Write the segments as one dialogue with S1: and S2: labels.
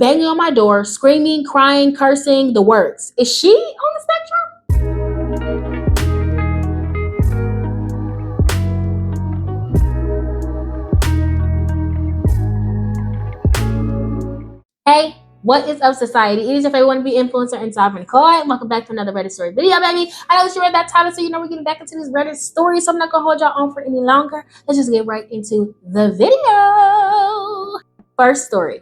S1: banging on my door, screaming, crying, cursing, the works. Is she on the spectrum? Hey, what is up, society? It is your favorite one to be influencer and sovereign Chloe. Welcome back to another Reddit story video, baby. I know that you read that title, so you know we're getting back into this Reddit story, so I'm not gonna hold y'all on for any longer. Let's just get right into the video. First story.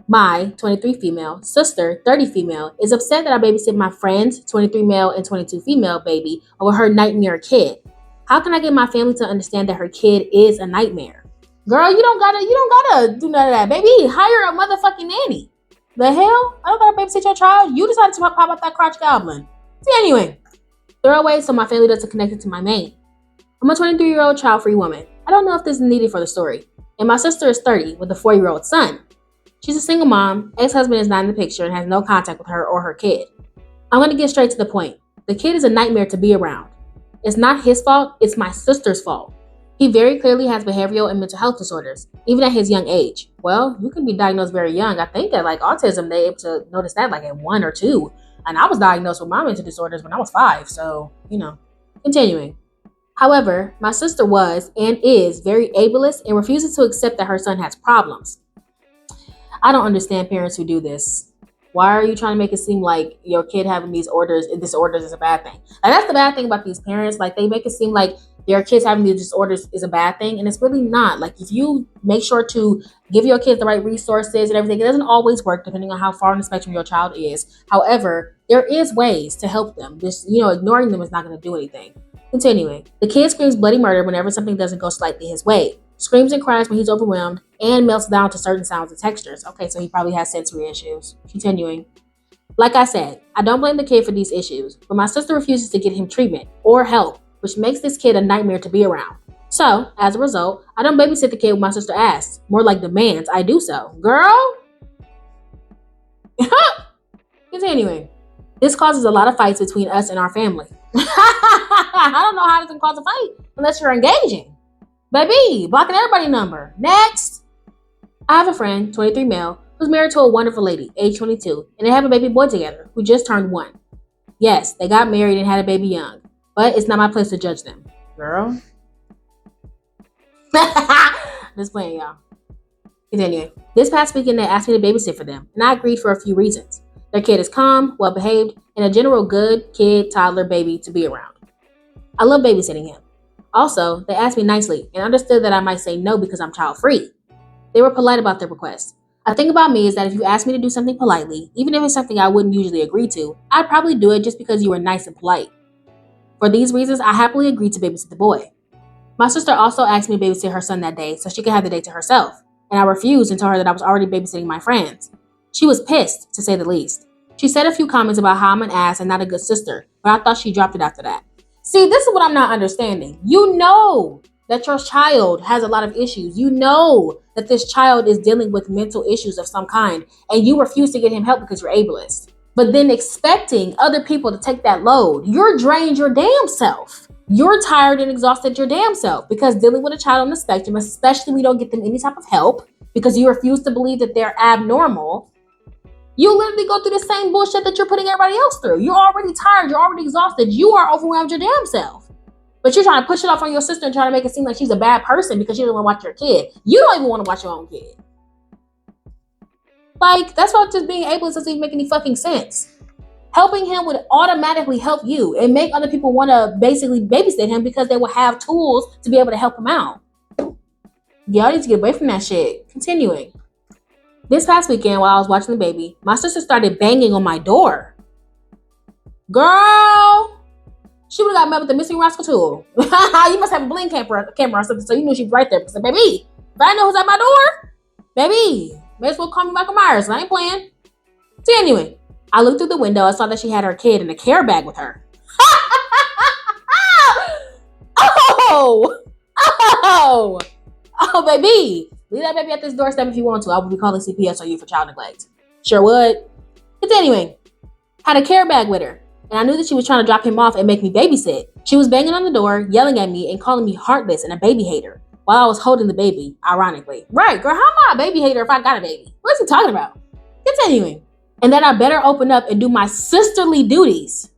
S1: My 23 female sister, 30 female, is upset that I babysit my friend's 23 male and 22 female baby over her nightmare kid. How can I get my family to understand that her kid is a nightmare? Girl, you don't gotta do none of that, baby. Hire a motherfucking nanny. The hell? I don't gotta babysit your child. You decided to pop out that crotch goblin. See, anyway, throw away so my family doesn't connect it to my main. I'm a 23-year-old child-free woman. I don't know if this is needed for the story. And my sister is 30 with a 4-year-old son. She's a single mom. Ex-husband is not in the picture and has no contact with her or her kid. I'm gonna get straight to the point. The kid is a nightmare to be around. It's not his fault. It's my sister's fault. He very clearly has behavioral and mental health disorders, even at his young age. Well, you can be diagnosed very young. I think that like autism, they're able to notice that like at 1 or 2. And I was diagnosed with my mental disorders when I was 5. So, continuing. However, my sister was and is very ableist and refuses to accept that her son has problems. I don't understand parents who do this. Why are you trying to make it seem like your kid having these disorders is a bad thing? And that's the bad thing about these parents. Like they make it seem like their kids having these disorders is a bad thing, and it's really not. Like if you make sure to give your kids the right resources and everything, it doesn't always work depending on how far on the spectrum your child is. However, there is ways to help them. Just ignoring them is not going to do anything. Continuing, the kid screams bloody murder whenever something doesn't go slightly his way. Screams and cries when he's overwhelmed and melts down to certain sounds and textures. Okay, so he probably has sensory issues. Continuing. Like I said, I don't blame the kid for these issues, but my sister refuses to get him treatment or help, which makes this kid a nightmare to be around. So, as a result, I don't babysit the kid when my sister asks. More like demands I do so. Girl? Continuing. This causes a lot of fights between us and our family. I don't know how this can cause a fight unless you're engaging. Baby, blocking everybody's number. Next. I have a friend, 23 male, who's married to a wonderful lady, age 22, and they have a baby boy together who just turned 1. Yes, they got married and had a baby young, but it's not my place to judge them. Girl. Just playing, y'all. Continuing. This past weekend, they asked me to babysit for them, and I agreed for a few reasons. Their kid is calm, well-behaved, and a general good kid, toddler, baby to be around. I love babysitting him. Also, they asked me nicely and understood that I might say no because I'm child-free. They were polite about their request. A thing about me is that if you ask me to do something politely, even if it's something I wouldn't usually agree to, I'd probably do it just because you were nice and polite. For these reasons, I happily agreed to babysit the boy. My sister also asked me to babysit her son that day so she could have the day to herself, and I refused and told her that I was already babysitting my friends. She was pissed, to say the least. She said a few comments about how I'm an ass and not a good sister, but I thought she dropped it after that. See, this is what I'm not understanding. You know that your child has a lot of issues. You know that this child is dealing with mental issues of some kind, and you refuse to get him help because you're ableist. But then expecting other people to take that load, you're drained your damn self. You're tired and exhausted your damn self because dealing with a child on the spectrum, especially when you don't get them any type of help because you refuse to believe that they're abnormal, you literally go through the same bullshit that you're putting everybody else through. You're already tired. You're already exhausted. You are overwhelmed your damn self. But you're trying to push it off on your sister and trying to make it seem like she's a bad person because she doesn't want to watch your kid. You don't even want to watch your own kid. Like, that's why just being ableist doesn't even make any fucking sense. Helping him would automatically help you and make other people want to basically babysit him because they will have tools to be able to help him out. Y'all need to get away from that shit. Continuing. This past weekend, while I was watching the baby, my sister started banging on my door. Girl, she would have got met with the missing rascal tool. You must have a bling camera or something, so you knew she was right there. Because, baby, if I know who's at my door, baby, may as well call me Michael Myers. I ain't playing. So anyway, I looked through the window and saw that she had her kid in a care bag with her. Oh, baby. Leave that baby at this doorstep if you want to. I will be calling CPS on you for child neglect. Sure would. Continuing. Had a care bag with her, and I knew that she was trying to drop him off and make me babysit. She was banging on the door, yelling at me and calling me heartless and a baby hater. while I was holding the baby, ironically. Right, girl, how am I a baby hater if I got a baby? What is he talking about? Continuing. And that I better open up and do my sisterly duties.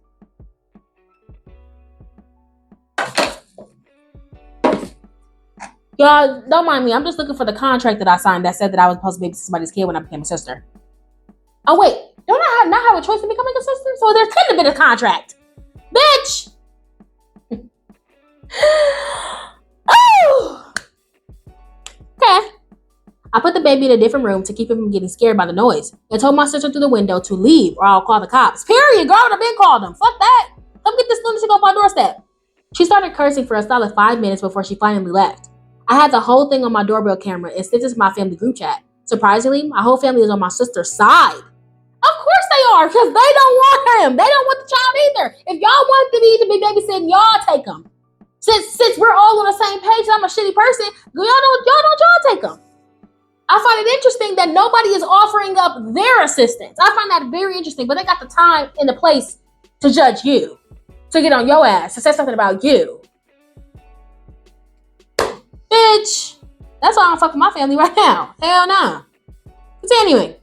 S1: Y'all, don't mind me. I'm just looking for the contract that I signed that said that I was supposed to babysit somebody's kid when I became a sister. Oh, wait. Don't I not have a choice in becoming a sister? So there couldn't have been a contract. Bitch! Oh! Okay. I put the baby in a different room to keep him from getting scared by the noise and told my sister through the window to leave or I'll call the cops. Period, girl. I've been called them. Fuck that. Come get this lunatic off my doorstep. She started cursing for a solid 5 minutes before she finally left. I had the whole thing on my doorbell camera and sent it to my family group chat. Surprisingly, my whole family is on my sister's side. Of course they are, because they don't want him. They don't want the child either. If y'all want the need to be babysitting, y'all take him. Since we're all on the same page, I'm a shitty person. Y'all take them. I find it interesting that nobody is offering up their assistance. I find that very interesting, but they got the time and the place to judge you, to get on your ass, to say something about you. Bitch, that's why I don't fuck with my family right now. Hell no. Continuing.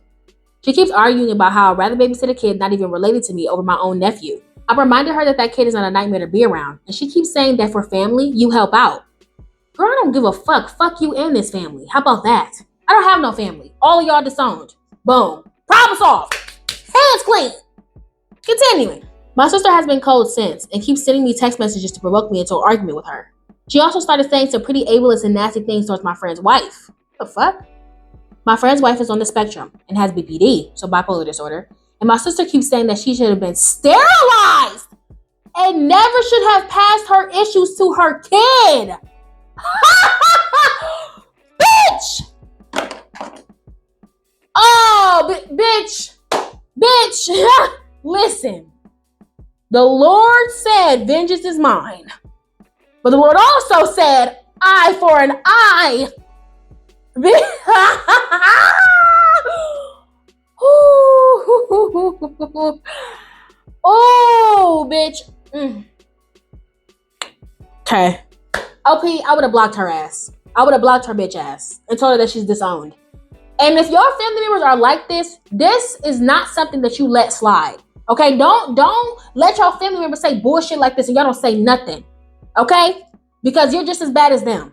S1: She keeps arguing about how I'd rather babysit a kid not even related to me over my own nephew. I've reminded her that kid is not a nightmare to be around, and she keeps saying that for family, you help out. Girl, I don't give a fuck. Fuck you and this family. How about that? I don't have no family. All of y'all disowned. Boom. Problem solved. Hands clean. Continuing. My sister has been cold since and keeps sending me text messages to provoke me into an argument with her. She also started saying some pretty ableist and nasty things towards my friend's wife. What the fuck? My friend's wife is on the spectrum and has BPD, so bipolar disorder. And my sister keeps saying that she should have been sterilized and never should have passed her issues to her kid. Bitch! Oh, bitch. Listen, the Lord said, vengeance is mine. But the Lord also said, eye for an eye. Oh, bitch. Okay. OP, I would have blocked her ass. I would have blocked her bitch ass and told her that she's disowned. And if your family members are like this is not something that you let slide. Okay? Don't let your family members say bullshit like this and y'all don't say nothing. Okay? Because you're just as bad as them.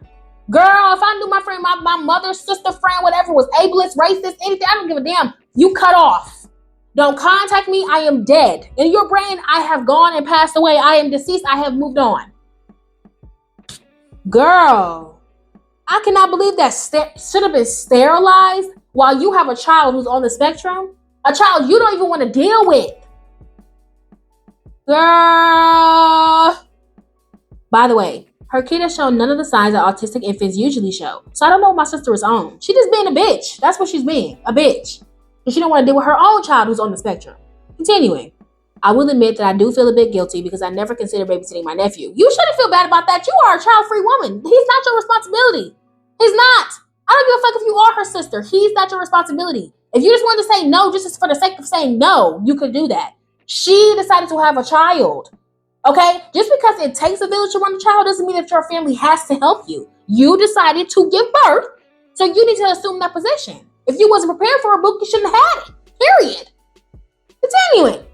S1: Girl, if I knew my friend, my mother's sister friend, whatever, was ableist, racist, anything, I don't give a damn. You cut off. Don't contact me. I am dead. In your brain, I have gone and passed away. I am deceased. I have moved on. Girl, I cannot believe that should have been sterilized while you have a child who's on the spectrum. A child you don't even want to deal with. Girl. By the way, her kid has shown none of the signs that autistic infants usually show. So I don't know what my sister is on. She just being a bitch. That's what she's being, a bitch. And she don't want to deal with her own child who's on the spectrum. Continuing. I will admit that I do feel a bit guilty because I never considered babysitting my nephew. You shouldn't feel bad about that. You are a child-free woman. He's not your responsibility. He's not. I don't give a fuck if you are her sister. He's not your responsibility. If you just wanted to say no just for the sake of saying no, you could do that. She decided to have a child. Okay? Just because it takes a village to run a child doesn't mean that your family has to help you. You decided to give birth, so you need to assume that position. If you wasn't prepared for a book, you shouldn't have had it. Period. Continuing.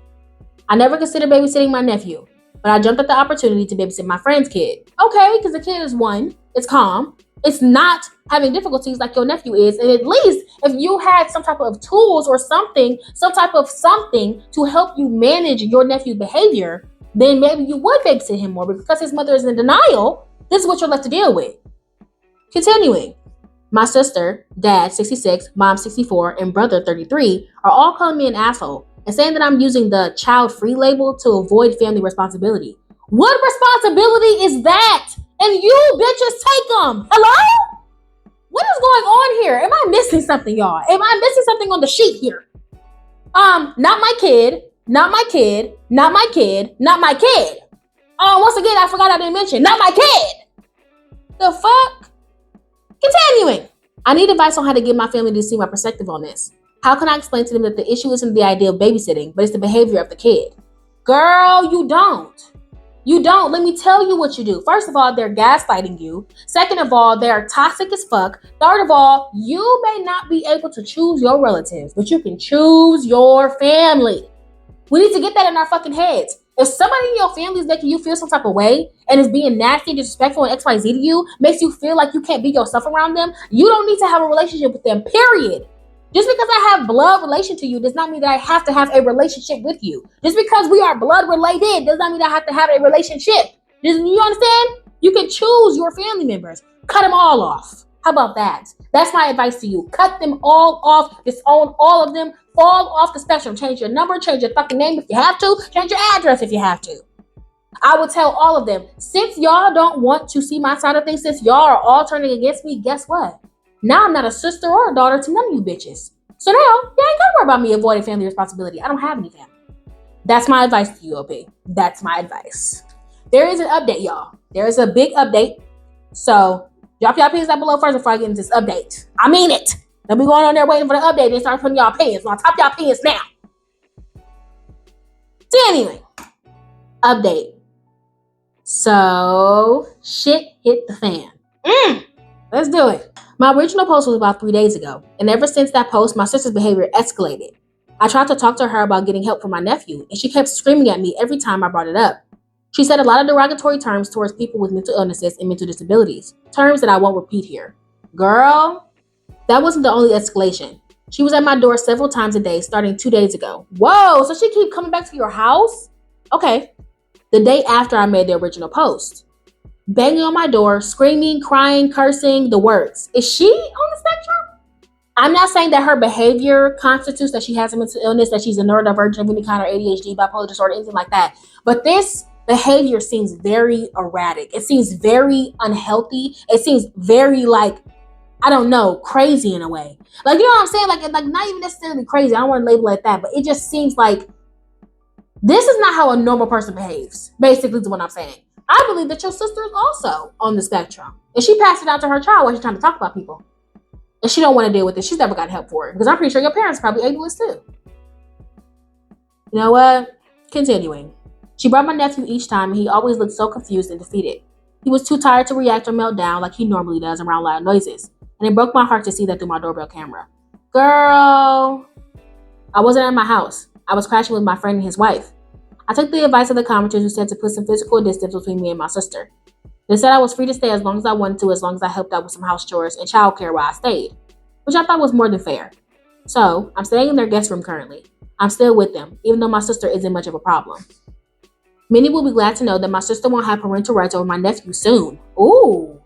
S1: I never considered babysitting my nephew, but I jumped at the opportunity to babysit my friend's kid. Okay, because the kid is one. It's calm. It's not having difficulties like your nephew is. And at least if you had some type of tools or something, some type of something to help you manage your nephew's behavior, then maybe you would babysit him more. But because his mother is in denial, this is what you're left to deal with. Continuing. My sister, dad, 66, mom, 64, and brother, 33, are all calling me an asshole and saying that I'm using the child-free label to avoid family responsibility. What responsibility is that? And you bitches take them. Hello? What is going on here? Am I missing something, y'all? Am I missing something on the sheet here? Not my kid, not my kid, not my kid, not my kid. Once again, I forgot I didn't mention, not my kid. The fuck? Continuing. I need advice on how to get my family to see my perspective on this. How can I explain to them that the issue isn't the idea of babysitting, but it's the behavior of the kid? Girl, you don't. You don't. Let me tell you what you do. First of all, they're gaslighting you. Second of all, they're toxic as fuck. Third of all, you may not be able to choose your relatives, but you can choose your family. We need to get that in our fucking heads. If somebody in your family is making you feel some type of way and is being nasty, disrespectful, and XYZ to you, makes you feel like you can't be yourself around them, you don't need to have a relationship with them, period. Just because I have blood relation to you does not mean that I have to have a relationship with you. Just because we are blood related does not mean I have to have a relationship. You understand? You can choose your family members. Cut them all off. How about that? That's my advice to you. Cut them all off. Disown all of them. Fall off the spectrum. Change your number. Change your fucking name if you have to. Change your address if you have to. I would tell all of them, since y'all don't want to see my side of things, since y'all are all turning against me, guess what? Now I'm not a sister or a daughter to none of you bitches. So now, you ain't gotta worry about me avoiding family responsibility. I don't have any family. That's my advice to you, OP. That's my advice. There is an update, y'all. There is a big update. So drop your opinions down below first before I get into this update. I mean it. Don't be going on there waiting for the update and start putting y'all opinions. I'll top y'all opinions now. So anyway, update. So shit hit the fan. Let's do it. My original post was about 3 days ago, and ever since that post, my sister's behavior escalated. I tried to talk to her about getting help for my nephew, and she kept screaming at me every time I brought it up. She said a lot of derogatory terms towards people with mental illnesses and mental disabilities, terms that I won't repeat here. Girl, that wasn't the only escalation. She was at my door several times a day, starting 2 days ago. Whoa, so she keep coming back to your house? Okay. The day after I made the original post. Banging on my door, screaming, crying, cursing, the works. Is she on the spectrum? I'm not saying that her behavior constitutes that she has a mental illness, that she's a neurodivergent of any kind, or ADHD, bipolar disorder, anything like that. But this behavior seems very erratic. It seems very unhealthy. It seems very I don't know, crazy in a way. You know what I'm saying? Like not even necessarily crazy. I don't want to label it like that, but it just seems like this is not how a normal person behaves, basically is what I'm saying. I believe that your sister is also on the spectrum. And she passed it out to her child while she's trying to talk about people. And she don't want to deal with it. She's never got help for it. Because I'm pretty sure your parents are probably ableist too. You know what? Continuing. She brought my nephew each time and he always looked so confused and defeated. He was too tired to react or melt down like he normally does around loud noises. And it broke my heart to see that through my doorbell camera. Girl, I wasn't at my house. I was crashing with my friend and his wife. I took the advice of the commenters who said to put some physical distance between me and my sister. They said I was free to stay as long as I wanted to, as long as I helped out with some house chores and childcare while I stayed, which I thought was more than fair. So, I'm staying in their guest room currently. I'm still with them, even though my sister isn't much of a problem. Many will be glad to know that my sister won't have parental rights over my nephew soon. Ooh.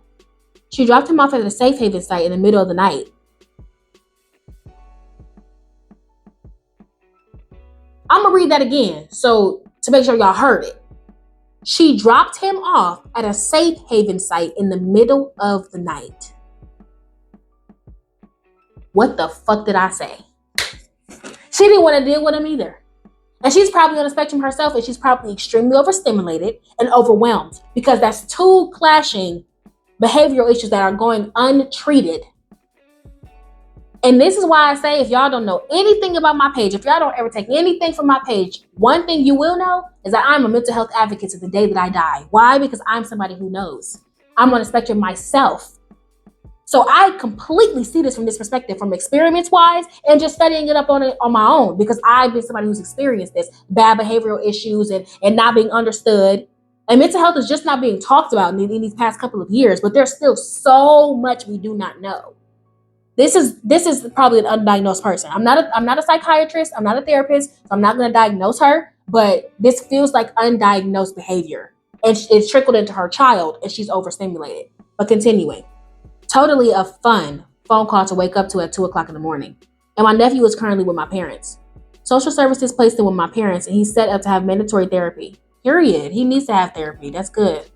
S1: She dropped him off at a safe haven site in the middle of the night. I'm going to read that again, so to make sure y'all heard it. She dropped him off at a safe haven site in the middle of the night. What the fuck did I say? She didn't want to deal with him either. And she's probably on the spectrum herself, and she's probably extremely overstimulated and overwhelmed because that's two clashing behavioral issues that are going untreated. And this is why I say, if y'all don't know anything about my page, if y'all don't ever take anything from my page, one thing you will know is that I'm a mental health advocate to the day that I die. Why? Because I'm somebody who knows. I'm on the spectrum myself. So I completely see this from this perspective, from experiments-wise and just studying it up on my own, because I've been somebody who's experienced this, bad behavioral issues and not being understood. And mental health is just not being talked about in these past couple of years, but there's still so much we do not know. This is probably an undiagnosed person. I'm not a psychiatrist. I'm not a therapist. So I'm not going to diagnose her. But this feels like undiagnosed behavior. And it's trickled into her child and she's overstimulated. But continuing. Totally a fun phone call to wake up to at 2 o'clock in the morning. And my nephew is currently with my parents. Social services placed him with my parents and he's set up to have mandatory therapy. Period. He needs to have therapy. That's good.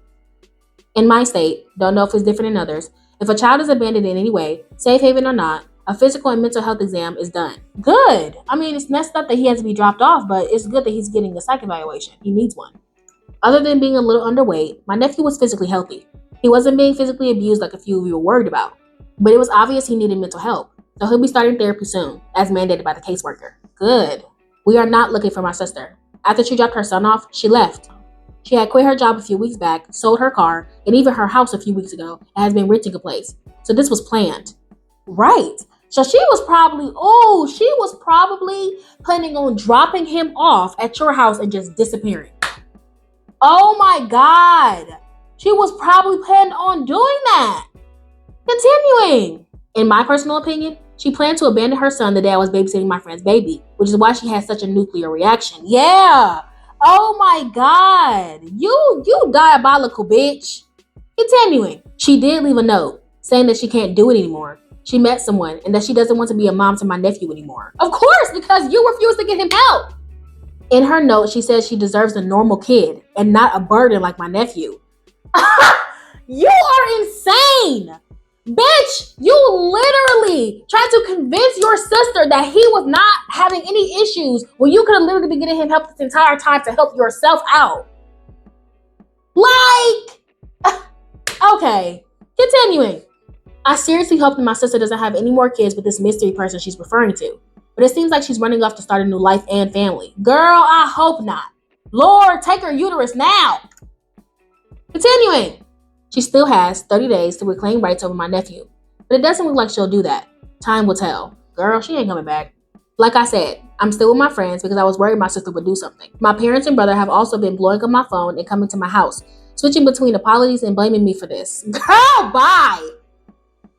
S1: In my state, don't know if it's different in others, if a child is abandoned in any way, safe haven or not, a physical and mental health exam is done. Good. I mean, it's messed up that he has to be dropped off, but it's good that he's getting a psych evaluation. He needs one. Other than being a little underweight, my nephew was physically healthy. He wasn't being physically abused like a few of you were worried about, but it was obvious he needed mental help. So he'll be starting therapy soon, as mandated by the caseworker. Good. We are not looking for my sister. After she dropped her son off, she left. She had quit her job a few weeks back, sold her car, and even her house a few weeks ago, and has been renting a place. So this was planned. Right. So she was probably planning on dropping him off at your house and just disappearing. Oh my God. She was probably planning on doing that. Continuing. In my personal opinion, she planned to abandon her son the day I was babysitting my friend's baby, which is why she had such a nuclear reaction. Yeah. Oh my God. You diabolical bitch. Continuing. She did leave a note saying that she can't do it anymore. She met someone and that she doesn't want to be a mom to my nephew anymore. Of course, because you refused to get him help. In her note, she says she deserves a normal kid and not a burden like my nephew. You are insane. Bitch, you literally tried to convince your sister that he was not having any issues when you could have literally been getting him help this entire time to help yourself out. Like, okay, continuing. I seriously hope that my sister doesn't have any more kids with this mystery person she's referring to. But it seems like she's running off to start a new life and family. Girl, I hope not. Lord, take her uterus now. Continuing. She still has 30 days to reclaim rights over my nephew. But it doesn't look like she'll do that. Time will tell. Girl, she ain't coming back. Like I said, I'm still with my friends because I was worried my sister would do something. My parents and brother have also been blowing up my phone and coming to my house, switching between apologies and blaming me for this. Girl, bye.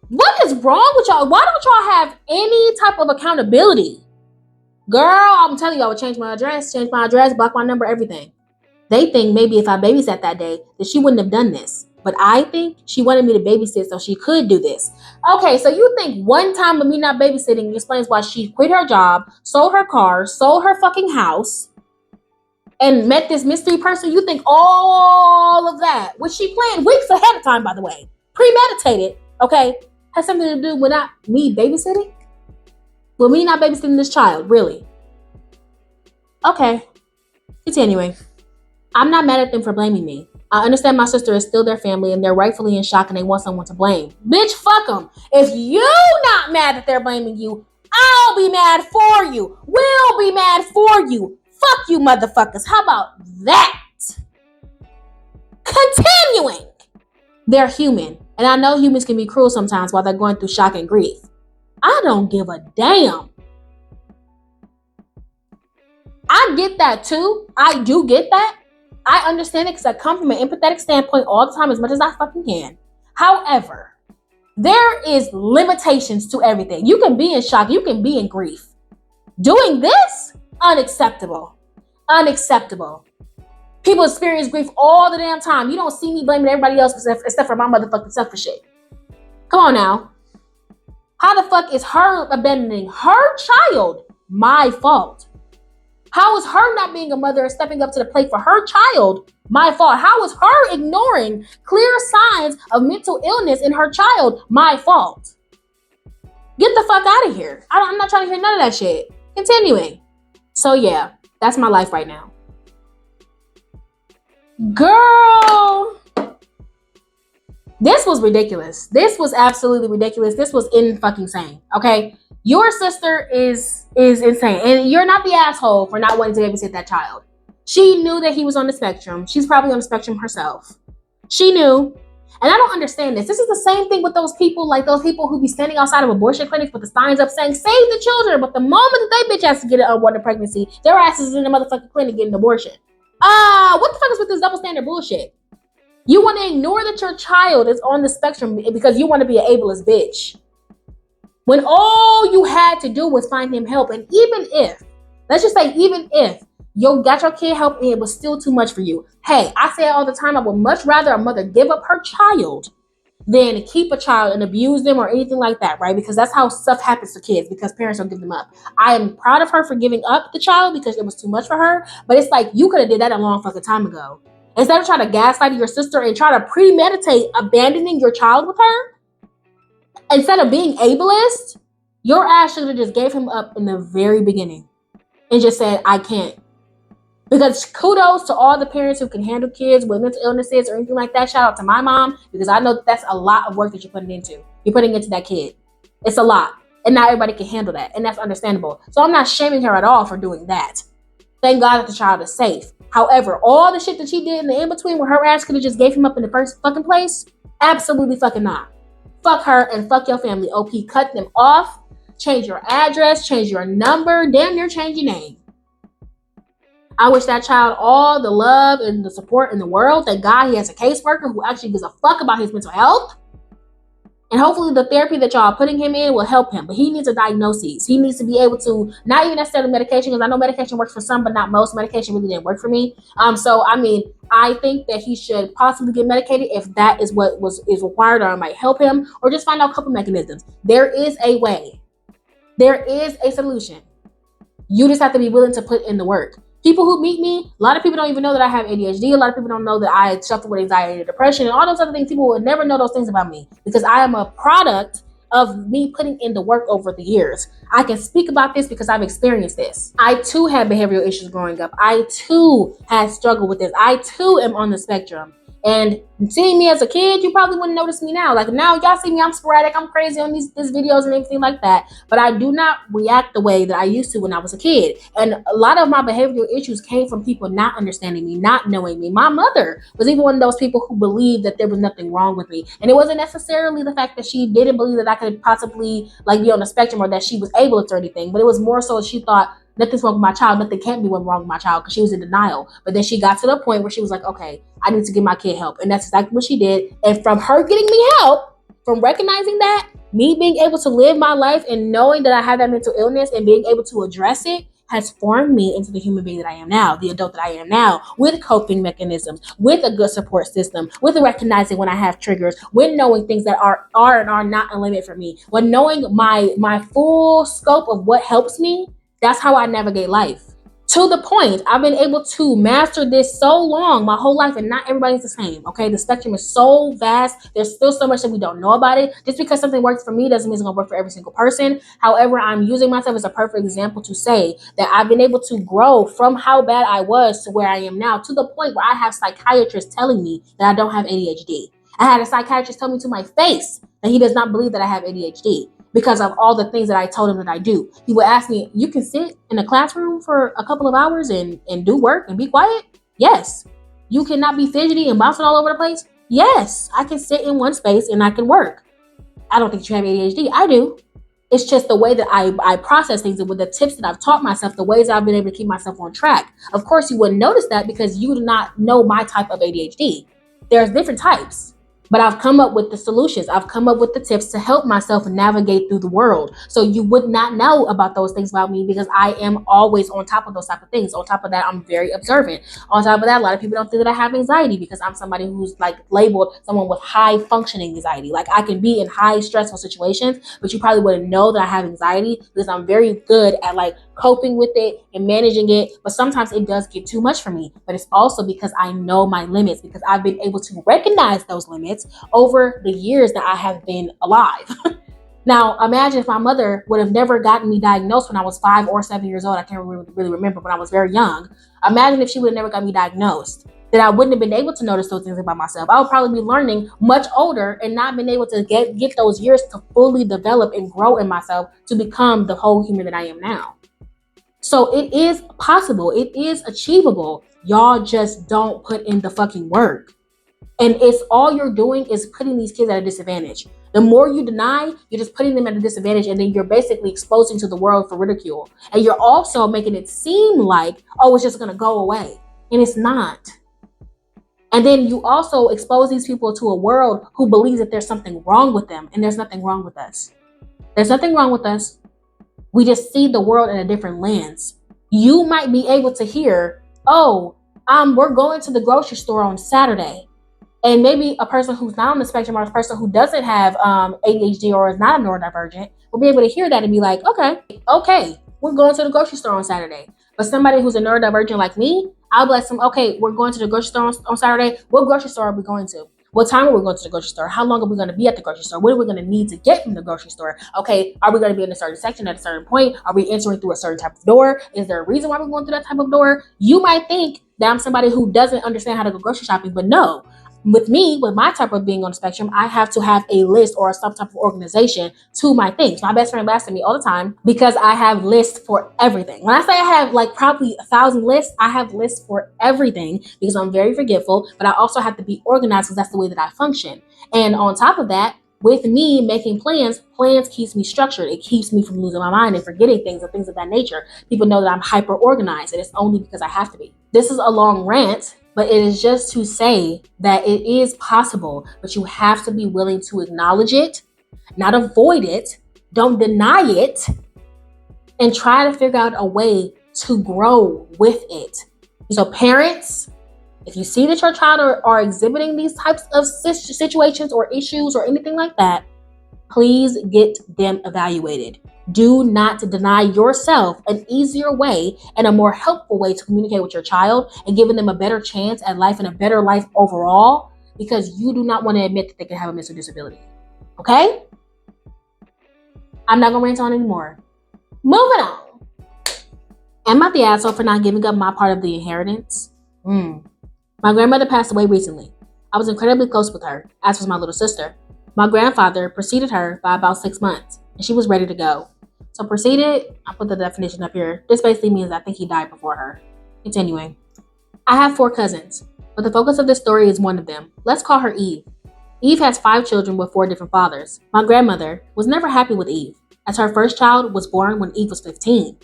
S1: What is wrong with y'all? Why don't y'all have any type of accountability? Girl, I'm telling you, I would change my address, block my number, everything. They think maybe if I babysat that day, that she wouldn't have done this. But I think she wanted me to babysit so she could do this. Okay, so you think one time of me not babysitting explains why she quit her job, sold her car, sold her fucking house, and met this mystery person? You think all of that, which she planned weeks ahead of time, by the way, premeditated, okay, has something to do with not me babysitting? With me not babysitting this child, really? Okay, continuing. I'm not mad at them for blaming me. I understand my sister is still their family and they're rightfully in shock and they want someone to blame. Bitch, fuck them. If you not mad that they're blaming you, I'll be mad for you. We'll be mad for you. Fuck you, motherfuckers. How about that? Continuing. They're human. And I know humans can be cruel sometimes while they're going through shock and grief. I don't give a damn. I get that too. I do get that. I understand it because I come from an empathetic standpoint all the time as much as I fucking can. However, there is limitations to everything. You can be in shock. You can be in grief. Doing this, unacceptable. Unacceptable. People experience grief all the damn time. You don't see me blaming everybody else except for my motherfucking self for shit. Come on now. How the fuck is her abandoning her child my fault? How is her not being a mother and stepping up to the plate for her child my fault? How is her ignoring clear signs of mental illness in her child my fault? Get the fuck out of here. I'm not trying to hear none of that shit. Continuing. So yeah, that's my life right now. Girl, this was ridiculous. This was absolutely ridiculous. This was fucking insane. Okay, your sister is insane, and you're not the asshole for not wanting to babysit that child. She knew that he was on the spectrum. She's probably on the spectrum herself. She knew, and I don't understand this. This is the same thing with those people who be standing outside of abortion clinics with the signs up saying "Save the children," but the moment that they bitch has to get an unwanted pregnancy, their ass is in the motherfucking clinic getting an abortion. What the fuck is with this double standard bullshit? You want to ignore that your child is on the spectrum because you want to be an ableist bitch. When all you had to do was find him help. And even if you got your kid help and it was still too much for you. Hey, I say it all the time. I would much rather a mother give up her child than keep a child and abuse them or anything like that, right? Because that's how stuff happens to kids because parents don't give them up. I am proud of her for giving up the child because it was too much for her. But it's like you could have did that a long fucking time ago. Instead of trying to gaslight your sister and try to premeditate abandoning your child with her, instead of being ableist, your ass should have just gave him up in the very beginning and just said, I can't. Because kudos to all the parents who can handle kids with mental illnesses or anything like that. Shout out to my mom, because I know that's a lot of work that you're putting into. You're putting into that kid. It's a lot. And not everybody can handle that. And that's understandable. So I'm not shaming her at all for doing that. Thank God that the child is safe. However, all the shit that she did in the in-between where her ass could have just gave him up in the first fucking place, absolutely fucking not. Fuck her and fuck your family. OP, cut them off. Change your address, change your number, damn near change your name. I wish that child all the love and the support in the world. Thank God he has a caseworker who actually gives a fuck about his mental health. And hopefully the therapy that y'all are putting him in will help him. But he needs a diagnosis. He needs to be able to, not even necessarily medication, because I know medication works for some, but not most. Medication really didn't work for me. I think that he should possibly get medicated if that is what is required or might help him, or just find out coping mechanisms. There is a way. There is a solution. You just have to be willing to put in the work. People who meet me, a lot of people don't even know that I have ADHD. A lot of people don't know that I suffer with anxiety and depression and all those other things. People will never know those things about me because I am a product of me putting in the work over the years. I can speak about this because I've experienced this. I too had behavioral issues growing up. I too had struggled with this. I too am on the spectrum. And seeing me as a kid, you probably wouldn't notice me now. Like now, y'all see me, I'm sporadic, I'm crazy on these videos and everything like that. But I do not react the way that I used to when I was a kid. And a lot of my behavioral issues came from people not understanding me, not knowing me. My mother was even one of those people who believed that there was nothing wrong with me. And it wasn't necessarily the fact that she didn't believe that I could possibly be on the spectrum or that she was able to or anything. But it was more so she thought, nothing's wrong with my child. Nothing can't be wrong with my child, because she was in denial. But then she got to the point where she was like, okay, I need to give my kid help. And that's exactly what she did. And from her getting me help, from recognizing that, me being able to live my life and knowing that I have that mental illness and being able to address it has formed me into the human being that I am now, the adult that I am now, with coping mechanisms, with a good support system, with recognizing when I have triggers, when knowing things that are and are not a limit for me, when knowing my full scope of what helps me. That's how I navigate life. To the point, I've been able to master this so long, my whole life, and not everybody's the same, okay? The spectrum is so vast. There's still so much that we don't know about it. Just because something works for me doesn't mean it's gonna work for every single person. However, I'm using myself as a perfect example to say that I've been able to grow from how bad I was to where I am now, to the point where I have psychiatrists telling me that I don't have ADHD. I had a psychiatrist tell me to my face that he does not believe that I have ADHD. Because of all the things that I told him that I do. He would ask me, you can sit in a classroom for a couple of hours and do work and be quiet? Yes. You cannot be fidgety and bouncing all over the place? Yes. I can sit in one space and I can work. I don't think you have ADHD. I do. It's just the way that I process things, and with the tips that I've taught myself, the ways I've been able to keep myself on track. Of course, you wouldn't notice that because you do not know my type of ADHD. There's different types. But I've come up with the solutions. I've come up with the tips to help myself navigate through the world. So you would not know about those things about me because I am always on top of those type of things. On top of that, I'm very observant. On top of that, a lot of people don't think that I have anxiety because I'm somebody who's labeled someone with high functioning anxiety. Like I can be in high stressful situations, but you probably wouldn't know that I have anxiety because I'm very good at coping with it and managing it. But sometimes it does get too much for me. But it's also because I know my limits, because I've been able to recognize those limits over the years that I have been alive. Now, imagine if my mother would have never gotten me diagnosed when I was 5 or 7 years old. I can't really remember, but I was very young. Imagine if she would have never got me diagnosed, that I wouldn't have been able to notice those things about myself. I would probably be learning much older and not been able to get those years to fully develop and grow in myself to become the whole human that I am now. So it is possible. It is achievable. Y'all just don't put in the fucking work. And it's all you're doing is putting these kids at a disadvantage. The more you deny, you're just putting them at a disadvantage, and then you're basically exposing to the world for ridicule. And you're also making it seem like, oh, it's just gonna go away. And it's not. And then you also expose these people to a world who believes that there's something wrong with them, and there's nothing wrong with us. There's nothing wrong with us. We just see the world in a different lens. You might be able to hear, oh, we're going to the grocery store on Saturday. And maybe a person who's not on the spectrum, or a person who doesn't have ADHD or is not a neurodivergent will be able to hear that and be like, okay, we're going to the grocery store on Saturday. But somebody who's a neurodivergent like me, I'll be like, okay, we're going to the grocery store on Saturday. What grocery store are we going to? What time are we going to the grocery store? How long are we going to be at the grocery store? What are we going to need to get from the grocery store? Okay, are we going to be in a certain section at a certain point? Are we entering through a certain type of door? Is there a reason why we're going through that type of door? You might think that I'm somebody who doesn't understand how to go grocery shopping, but no. with me, with my type of being on the spectrum, I have to have a list or some type of organization to my things. My best friend laughs at me all the time because I have lists for everything. When I say I have like probably 1,000 lists, I have lists for everything because I'm very forgetful, but I also have to be organized because that's the way that I function. And on top of that, with me making plans keeps me structured. It keeps me from losing my mind and forgetting things and things of that nature. People know that I'm hyper organized, and it's only because I have to be. This is a long rant, but it is just to say that it is possible, but you have to be willing to acknowledge it, not avoid it, don't deny it, and try to figure out a way to grow with it. So parents, if you see that your child are exhibiting these types of situations or issues or anything like that, please get them evaluated. Do not deny yourself an easier way and a more helpful way to communicate with your child and giving them a better chance at life and a better life overall, because you do not want to admit that they can have a mental disability. Okay? I'm not going to rant on anymore. Moving on. Am I the asshole for not giving up my part of the inheritance? My grandmother passed away recently. I was incredibly close with her, as was my little sister. My grandfather preceded her by about 6 months, and she was ready to go. So preceded, I put the definition up here. This basically means I think he died before her. Continuing. I have 4 cousins, but the focus of this story is one of them. Let's call her Eve. Eve has 5 children with 4 different fathers. My grandmother was never happy with Eve, as her first child was born when Eve was 15.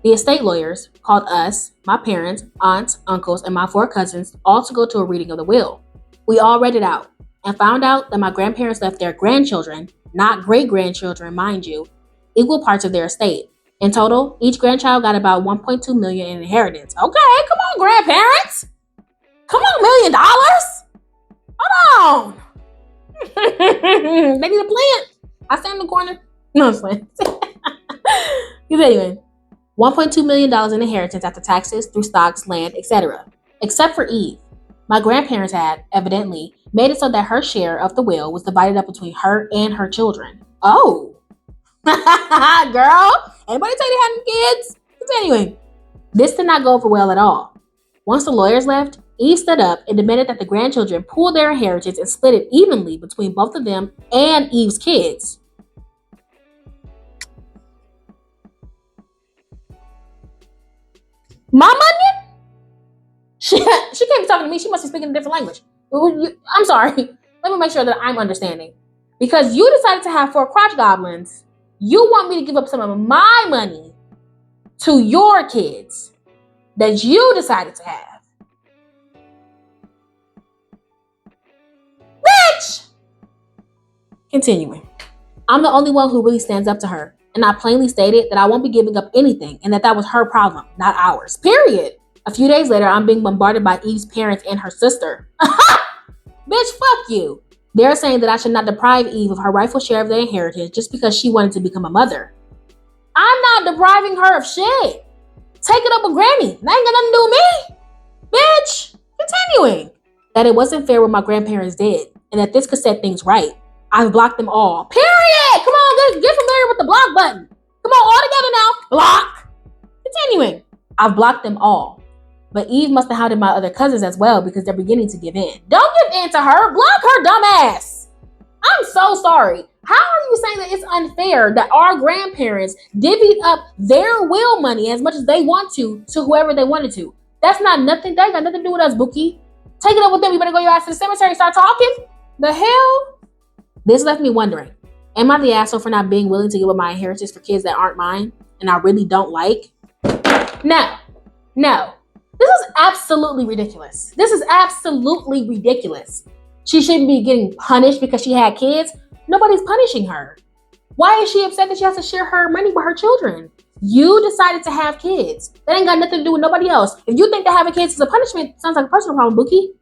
S1: The estate lawyers called us, my parents, aunts, uncles, and my 4 cousins all to go to a reading of the will. We all read it out and found out that my grandparents left their grandchildren, not great-grandchildren, mind you, equal parts of their estate. In total, each grandchild got about $1.2 million in inheritance. Okay, come on, grandparents. Come on, $1 million. Hold on. They need a plant. I stand in the corner. No, it's fine. Anyway. $1.2 million in inheritance after taxes, through stocks, land, etc. Except for Eve. My grandparents had, evidently, made it so that her share of the will was divided up between her and her children. Oh. Girl, anybody tell you they had kids? Continuing. This did not go over well at all. Once the lawyers left, Eve stood up and demanded that the grandchildren pool their inheritance and split it evenly between both of them and Eve's kids. My money? She can't be talking to me. She must be speaking a different language. I'm sorry. Let me make sure that I'm understanding. Because you decided to have 4 crotch goblins, you want me to give up some of my money to your kids that you decided to have. Bitch! Continuing. I'm the only one who really stands up to her. And I plainly stated that I won't be giving up anything and that was her problem, not ours. Period. A few days later, I'm being bombarded by Eve's parents and her sister. Bitch, fuck you. They're saying that I should not deprive Eve of her rightful share of the inheritance just because she wanted to become a mother. I'm not depriving her of shit. Take it up with Granny. That ain't got nothing to do with me. Bitch. Continuing. That it wasn't fair what my grandparents did and that this could set things right. I've blocked them all. Period. Come on, get familiar with the block button. Come on, all together now. Block. Continuing. I've blocked them all. But Eve must have hounded my other cousins as well because they're beginning to give in. Don't give in to her. Block her dumb ass. I'm so sorry. How are you saying that it's unfair that our grandparents divvied up their will money as much as they want to whoever they wanted to? That's not nothing. That ain't got nothing to do with us, Bookie. Take it up with them. You better go your ass to the cemetery and start talking. The hell? This left me wondering, am I the asshole for not being willing to give up my inheritance for kids that aren't mine and I really don't like? No. This is absolutely ridiculous. She shouldn't be getting punished because she had kids. Nobody's punishing her. Why is she upset that she has to share her money with her children? You decided to have kids. That ain't got nothing to do with nobody else. If you think that having kids is a punishment, sounds like a personal problem, Bookie.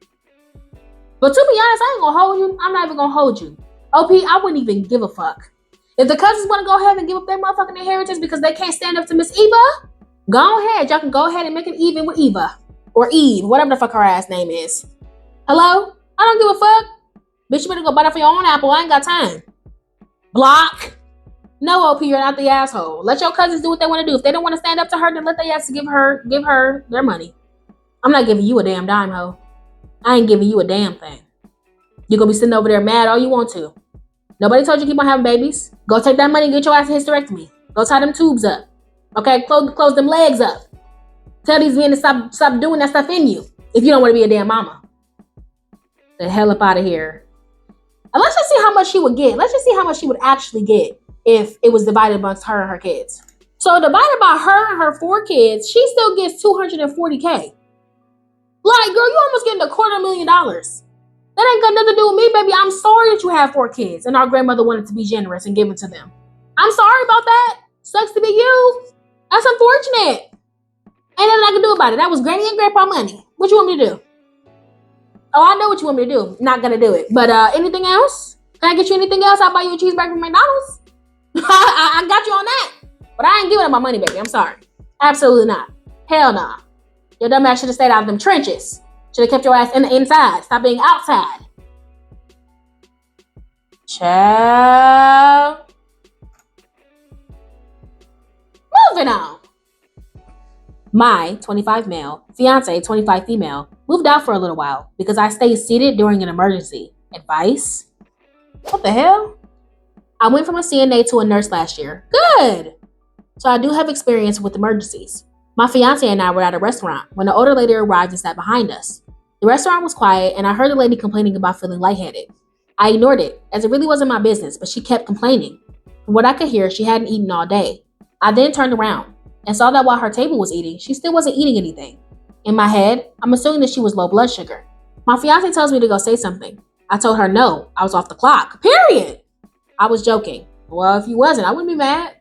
S1: But to be honest, I ain't gonna hold you. I'm not even gonna hold you. OP, I wouldn't even give a fuck. If the cousins want to go ahead and give up their motherfucking inheritance because they can't stand up to Miss Eva, go ahead. Y'all can go ahead and make it even with Eva. Or Eve, whatever the fuck her ass name is. Hello? I don't give a fuck. Bitch, you better go buy that for your own apple. I ain't got time. Block. No, OP, you're not the asshole. Let your cousins do what they want to do. If they don't want to stand up to her, then let their ass give her their money. I'm not giving you a damn dime, ho. I ain't giving you a damn thing. You're going to be sitting over there mad all you want to. Nobody told you to keep on having babies. Go take that money and get your ass a hysterectomy. Go tie them tubes up. Okay, close them legs up. Tell these men to stop doing that stuff in you if you don't want to be a damn mama. The hell up out of here. And let's just see how much she would get. Let's just see how much she would actually get if it was divided amongst her and her kids. So divided by her and her 4 kids, she still gets $240K. Like, girl, you almost getting $250,000. That ain't got nothing to do with me, baby. I'm sorry that you have 4 kids and our grandmother wanted to be generous and give it to them. I'm sorry about that. Sucks to be you. That's unfortunate. Ain't nothing I can do about it. That was granny and grandpa money. What you want me to do? Oh, I know what you want me to do. Not gonna do it. But anything else? Can I get you anything else? I'll buy you a cheeseburger from McDonald's. I got you on that. But I ain't giving up my money, baby. I'm sorry. Absolutely not. Hell nah. Your dumb ass should have stayed out of them trenches. Should have kept your ass in the inside. Stop being outside. Ciao. Moving on. My 25 male, fiance 25 female, moved out for a little while because I stayed seated during an emergency. Advice? What the hell? I went from a CNA to a nurse last year. Good. So I do have experience with emergencies. My fiance and I were at a restaurant when the older lady arrived and sat behind us. The restaurant was quiet and I heard the lady complaining about feeling lightheaded. I ignored it as it really wasn't my business, but she kept complaining. From what I could hear, she hadn't eaten all day. I then turned around and saw that while her table was eating, she still wasn't eating anything. In my head, I'm assuming that she was low blood sugar. My fiance tells me to go say something. I told her no, I was off the clock. Period. I was joking. Well, if you wasn't, I wouldn't be mad.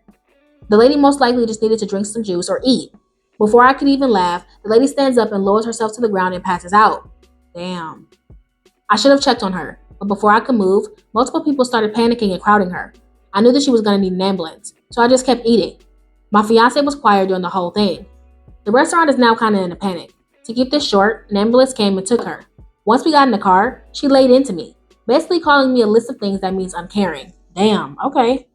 S1: The lady most likely just needed to drink some juice or eat. Before I could even laugh, the lady stands up and lowers herself to the ground and passes out. Damn. I should have checked on her, but before I could move, multiple people started panicking and crowding her. I knew that she was going to need an ambulance, so I just kept eating. My fiance was quiet during the whole thing. The restaurant is now kind of in a panic. To keep this short, an ambulance came and took her. Once we got in the car, she laid into me, basically calling me a list of things that means uncaring. Damn, okay.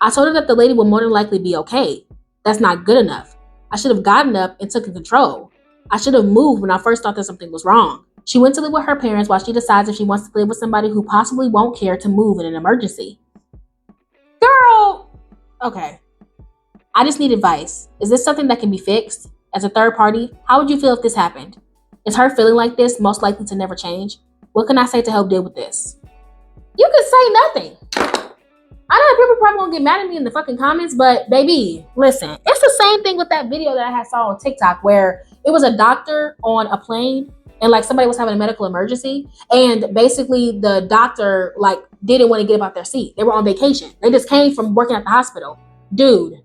S1: I told her that the lady would more than likely be okay. That's not good enough. I should have gotten up and taken control. I should have moved when I first thought that something was wrong. She went to live with her parents while she decides if she wants to live with somebody who possibly won't care to move in an emergency. Girl! Okay. I just need advice. Is this something that can be fixed? As a third party, how would you feel if this happened? Is her feeling like this most likely to never change? What can I say to help deal with this? You can say nothing. I know people probably gonna get mad at me in the fucking comments, but baby, listen, it's the same thing with that video that I had saw on TikTok where it was a doctor on a plane and like somebody was having a medical emergency and basically the doctor like didn't want to get up out their seat. They were on vacation. They just came from working at the hospital. Dude,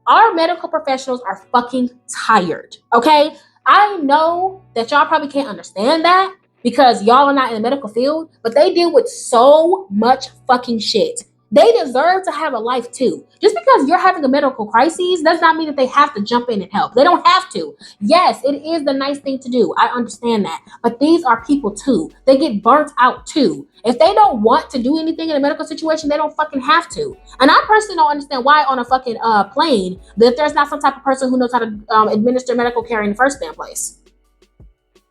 S1: our medical professionals are fucking tired, okay? I know that y'all probably can't understand that because y'all are not in the medical field, but they deal with so much fucking shit. They deserve to have a life too. Just because you're having a medical crisis does not mean that they have to jump in and help. They don't have to. Yes, it is the nice thing to do. I understand that. But these are people too. They get burnt out too. If they don't want to do anything in a medical situation, they don't fucking have to. And I personally don't understand why on a fucking plane that there's not some type of person who knows how to administer medical care in the first damn place.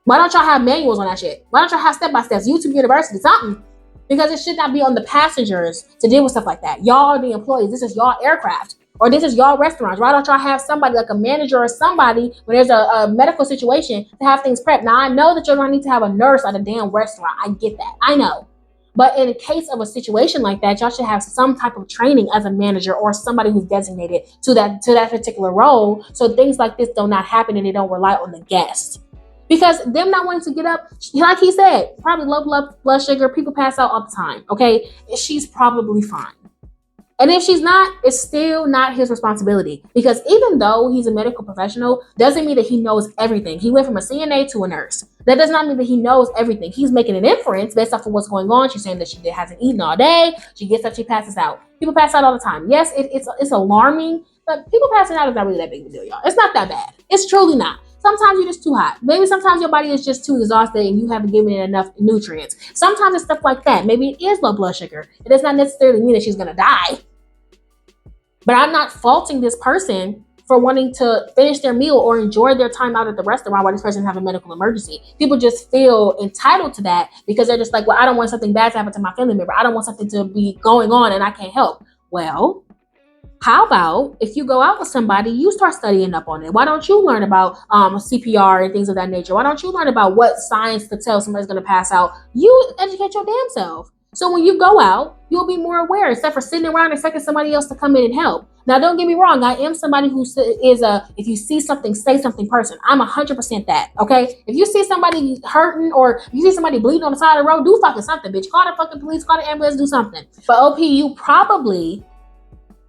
S1: Why don't y'all have manuals on that shit? Why don't y'all have step-by-steps, YouTube University, something? Because it should not be on the passengers to deal with stuff like that. Y'all are the employees. This is y'all aircraft. Or this is y'all restaurants. Why don't y'all have somebody like a manager or somebody when there's a medical situation to have things prepped? Now, I know that you're going to need to have a nurse at a damn restaurant. I get that. I know. But in the case of a situation like that, y'all should have some type of training as a manager or somebody who's designated to that particular role so things like this do not happen and they don't rely on the guests. Because them not wanting to get up, like he said, probably low blood sugar, people pass out all the time, okay? She's probably fine. And if she's not, it's still not his responsibility. Because even though he's a medical professional, doesn't mean that he knows everything. He went from a CNA to a nurse. That does not mean that he knows everything. He's making an inference based off of what's going on. She's saying that she hasn't eaten all day. She gets up, she passes out. People pass out all the time. Yes, it's alarming, but people passing out is not really that big of a deal, y'all. It's not that bad. It's truly not. Sometimes you're just too hot. Maybe sometimes your body is just too exhausted and you haven't given it enough nutrients. Sometimes it's stuff like that. Maybe it is low blood sugar. It does not necessarily mean that she's going to die. But I'm not faulting this person for wanting to finish their meal or enjoy their time out at the restaurant while this person has a medical emergency. People just feel entitled to that because they're just like, well, I don't want something bad to happen to my family member. I don't want something to be going on and I can't help. Well, how about if you go out with somebody, you start studying up on it? Why don't you learn about CPR and things of that nature? Why don't you learn about what signs to tell somebody's going to pass out? You educate your damn self. So when you go out, you'll be more aware instead for sitting around expecting somebody else to come in and help. Now, don't get me wrong. I am somebody who is if you see something, say something person. I'm 100% that, okay? If you see somebody hurting or you see somebody bleeding on the side of the road, do fucking something, bitch. Call the fucking police, call the ambulance, do something. But OP, you probably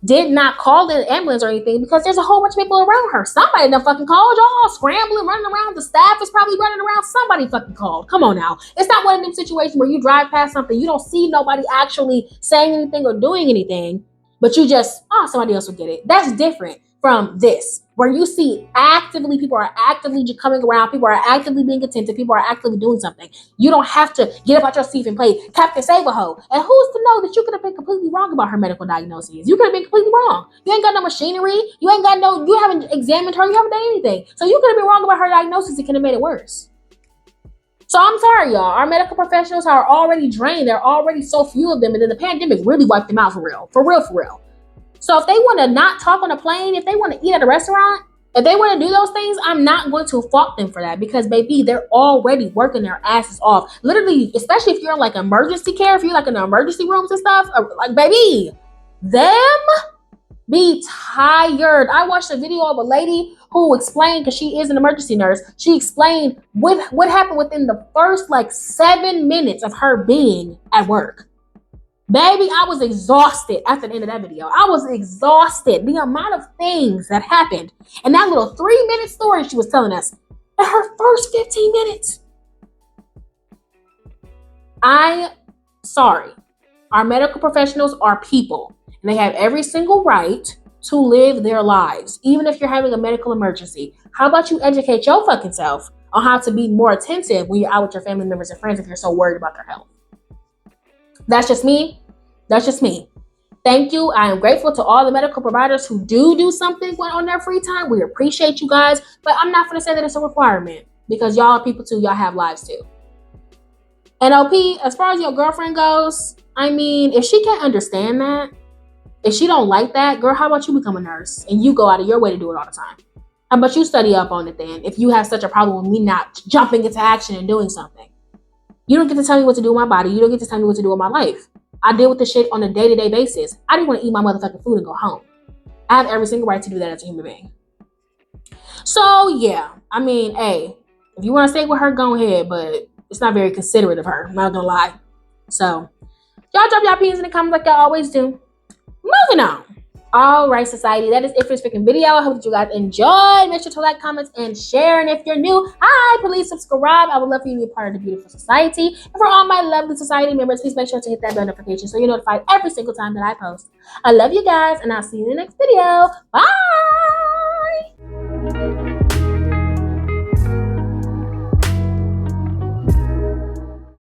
S1: did not call the ambulance or anything because there's a whole bunch of people around her. Somebody done fucking called. Y'all scrambling, running around. The staff is probably running around. Somebody fucking called. Come on now. It's not one of them situations where you drive past something, you don't see nobody actually saying anything or doing anything, but you just, somebody else will get it. That's different from this, where you see actively, people are actively coming around, people are actively being attentive, people are actively doing something. You don't have to get up out your seat and play Captain Save-A-Ho. And who's to know that you could have been completely wrong about her medical diagnoses? You could have been completely wrong. You ain't got no machinery. You haven't examined her. You haven't done anything. So you could have been wrong about her diagnosis. It could have made it worse. So I'm sorry, y'all. Our medical professionals are already drained. There are already so few of them. And then the pandemic really wiped them out for real. For real. So if they want to not talk on a plane, if they want to eat at a restaurant, if they want to do those things, I'm not going to fault them for that because, baby, they're already working their asses off. Literally, especially if you're in like emergency care, if you're like in the emergency rooms and stuff, like, baby, them be tired. I watched a video of a lady who explained, because she is an emergency nurse, she explained what happened within the first like 7 minutes of her being at work. Baby, I was exhausted after the end of that video. I was exhausted. The amount of things that happened. And that little 3-minute story she was telling us in her first 15 minutes. Sorry. Our medical professionals are people. And they have every single right to live their lives. Even if you're having a medical emergency. How about you educate your fucking self on how to be more attentive when you're out with your family members and friends if you're so worried about their health? That's just me. Thank you. I am grateful to all the medical providers who do something on their free time. We appreciate you guys, but I'm not going to say that it's a requirement because y'all are people too. Y'all have lives too. And OP, as far as your girlfriend goes, I mean, if she can't understand that, if she don't like that, girl, how about you become a nurse and you go out of your way to do it all the time? How about you study up on it then? If you have such a problem with me not jumping into action and doing something, you don't get to tell me what to do with my body. You don't get to tell me what to do with my life. I deal with this shit on a day-to-day basis. I didn't want to eat my motherfucking food and go home. I have every single right to do that as a human being. So, yeah. I mean, hey, if you want to stay with her, go ahead. But it's not very considerate of her. I'm not going to lie. So, y'all drop y'all opinions in the comments like y'all always do. Moving on. All right, society, that is it for this freaking video. I hope that you guys enjoyed. Make sure to like, comment, and share. And if you're new, please subscribe. I would love for you to be a part of the beautiful society. And for all my lovely society members, please make sure to hit that bell notification so you're notified every single time that I post. I love you guys, and I'll see you in the next video. Bye!